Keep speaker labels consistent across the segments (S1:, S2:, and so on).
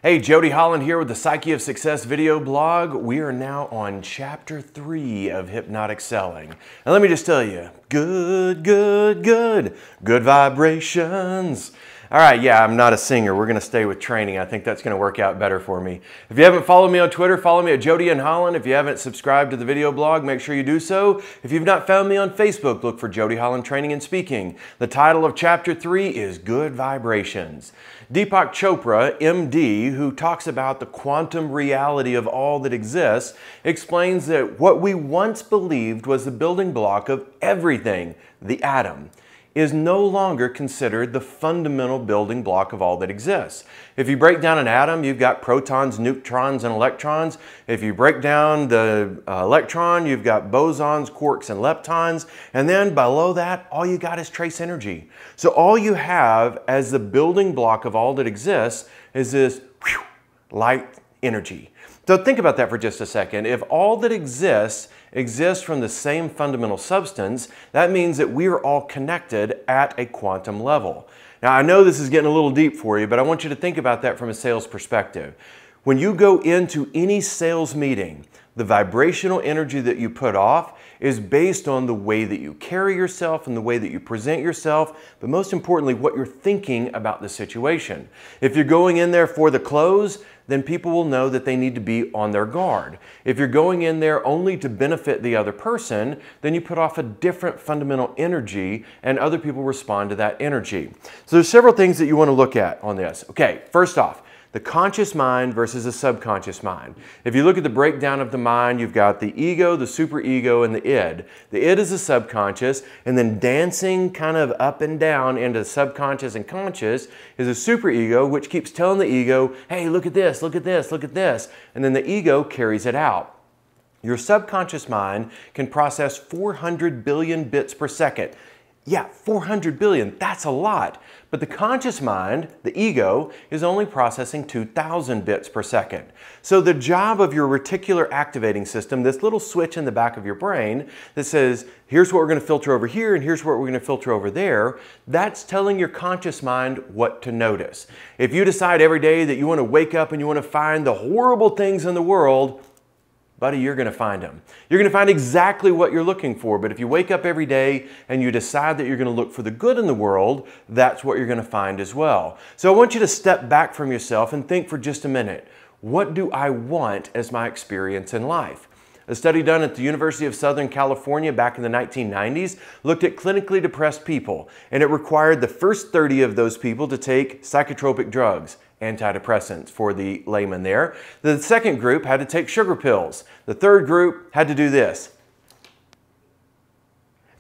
S1: Hey, Jody Holland here with the Psyche of Success video blog. We are now on chapter 3 of hypnotic selling. And let me just tell you, good vibrations. All right, yeah, I'm not a singer. We're gonna stay with training. I think that's gonna work out better for me. If you haven't followed me on Twitter, follow me at Jody and Holland. If you haven't subscribed to the video blog, make sure you do so. If you've not found me on Facebook, look for Jody Holland Training and Speaking. The title of chapter 3 is Good Vibrations. Deepak Chopra, MD, who talks about the quantum reality of all that exists, explains that what we once believed was the building block of everything, the atom, is no longer considered the fundamental building block of all that exists. If you break down an atom, you've got protons, neutrons, and electrons. If you break down the electron, you've got bosons, quarks, and leptons. And then below that, all you got is trace energy. So all you have as the building block of all that exists is this light energy. So think about that for just a second. If all that exists from the same fundamental substance, that means that we are all connected at a quantum level. Now, I know this is getting a little deep for you, but I want you to think about that from a sales perspective. When you go into any sales meeting, the vibrational energy that you put off is based on the way that you carry yourself and the way that you present yourself, but most importantly, what you're thinking about the situation. If you're going in there for the close, then people will know that they need to be on their guard. If you're going in there only to benefit the other person, then you put off a different fundamental energy and other people respond to that energy. So there's several things that you want to look at on this. Okay, first off, the conscious mind versus the subconscious mind. If you look at the breakdown of the mind, you've got the ego, the superego, and the id. The id is the subconscious, and then dancing kind of up and down into the subconscious and conscious is a superego, which keeps telling the ego, hey, look at this, look at this, look at this. And then the ego carries it out. Your subconscious mind can process 400 billion bits per second. Yeah, 400 billion, that's a lot. But the conscious mind, the ego, is only processing 2,000 bits per second. So the job of your reticular activating system, this little switch in the back of your brain that says, here's what we're going to filter over here and here's what we're going to filter over there, that's telling your conscious mind what to notice. If you decide every day that you want to wake up and you want to find the horrible things in the world, buddy, you're going to find them. You're going to find exactly what you're looking for. But if you wake up every day and you decide that you're going to look for the good in the world, that's what you're going to find as well. So I want you to step back from yourself and think for just a minute. What do I want as my experience in life? A study done at the University of Southern California back in the 1990s looked at clinically depressed people, and it required the first 30 of those people to take psychotropic drugs, antidepressants for the layman there. The second group had to take sugar pills. The third group had to do this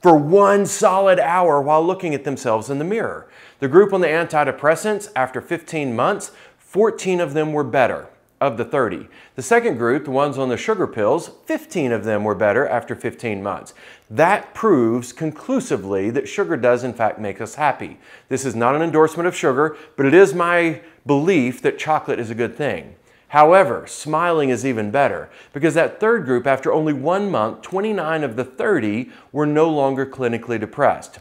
S1: for 1 solid hour while looking at themselves in the mirror. The group on the antidepressants, after 15 months, 14 of them were better of the 30. The second group, the ones on the sugar pills, 15 of them were better after 15 months. That proves conclusively that sugar does in fact make us happy. This is not an endorsement of sugar, but it is my belief that chocolate is a good thing. However, smiling is even better because that third group, after only 1 month, 29 of the 30 were no longer clinically depressed.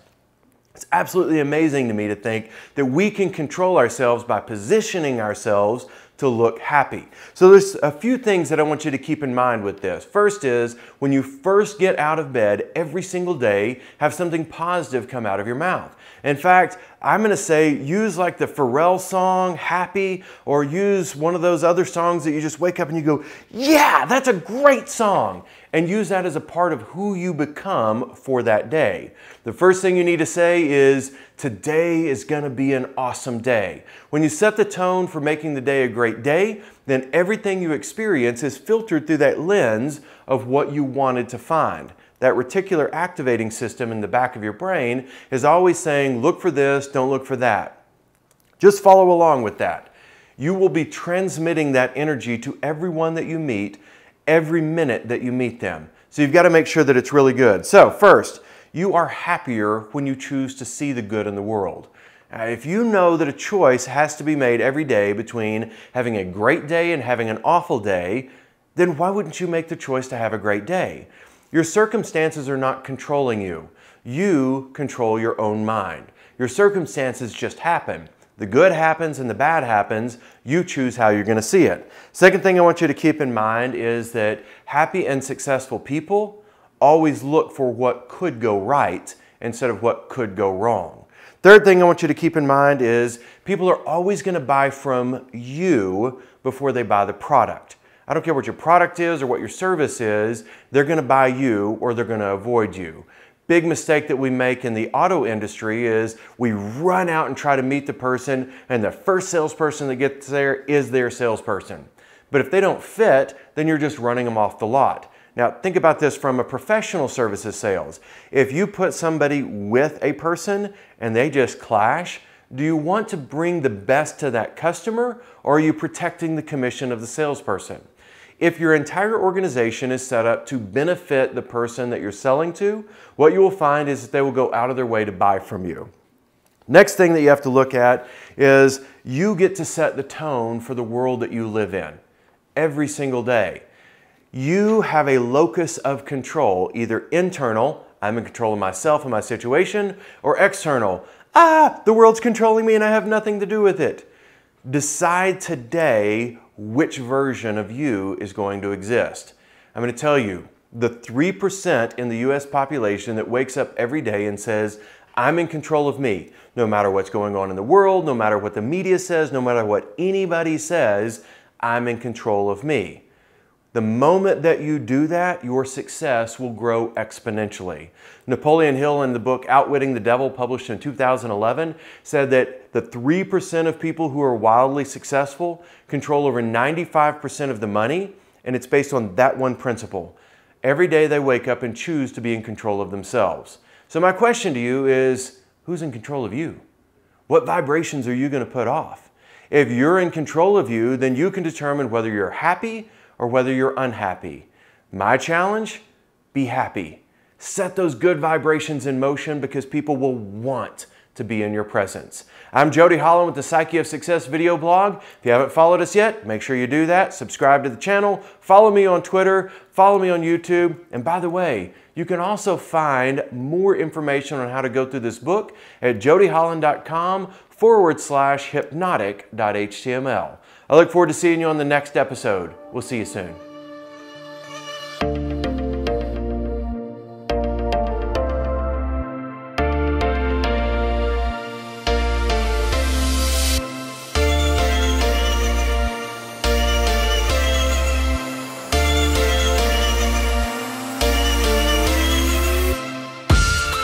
S1: It's absolutely amazing to me to think that we can control ourselves by positioning ourselves to look happy. So there's a few things that I want you to keep in mind with this. First is, when you first get out of bed every single day, have something positive come out of your mouth. In fact, I'm going to say use like the Pharrell song, Happy, or use one of those other songs that you just wake up and you go, yeah, that's a great song. And use that as a part of who you become for that day. The first thing you need to say is, today is going to be an awesome day. When you set the tone for making the day a great day, then everything you experience is filtered through that lens of what you wanted to find. That reticular activating system in the back of your brain is always saying, look for this, don't look for that. Just follow along with that. You will be transmitting that energy to everyone that you meet every minute that you meet them. So you've got to make sure that it's really good. So first, you are happier when you choose to see the good in the world. If you know that a choice has to be made every day between having a great day and having an awful day, then why wouldn't you make the choice to have a great day? Your circumstances are not controlling you. You control your own mind. Your circumstances just happen. The good happens and the bad happens. You choose how you're going to see it. Second thing I want you to keep in mind is that happy and successful people always look for what could go right instead of what could go wrong. Third thing I want you to keep in mind is people are always going to buy from you before they buy the product. I don't care what your product is or what your service is, they're going to buy you or they're going to avoid you. Big mistake that we make in the auto industry is we run out and try to meet the person, and the first salesperson that gets there is their salesperson. But if they don't fit, then you're just running them off the lot. Now think about this from a professional services sales. If you put somebody with a person and they just clash, do you want to bring the best to that customer, or are you protecting the commission of the salesperson? If your entire organization is set up to benefit the person that you're selling to, what you will find is that they will go out of their way to buy from you. Next thing that you have to look at is you get to set the tone for the world that you live in every single day. You have a locus of control, either internal, I'm in control of myself and my situation, or external, the world's controlling me and I have nothing to do with it. Decide today which version of you is going to exist. I'm going to tell you, the 3% in the US population that wakes up every day and says, I'm in control of me, no matter what's going on in the world, no matter what the media says, no matter what anybody says, I'm in control of me. The moment that you do that, your success will grow exponentially. Napoleon Hill, in the book Outwitting the Devil, published in 2011, said that the 3% of people who are wildly successful control over 95% of the money, and it's based on that one principle. Every day they wake up and choose to be in control of themselves. So my question to you is, who's in control of you? What vibrations are you going to put off? If you're in control of you, then you can determine whether you're happy or whether you're unhappy. My challenge? Be happy. Set those good vibrations in motion because people will want to be in your presence. I'm Jody Holland with the Psyche of Success video blog. If you haven't followed us yet, make sure you do that. Subscribe to the channel, follow me on Twitter, follow me on YouTube. And by the way, you can also find more information on how to go through this book at jodyholland.com/hypnotic.html. I look forward to seeing you on the next episode. We'll see you soon.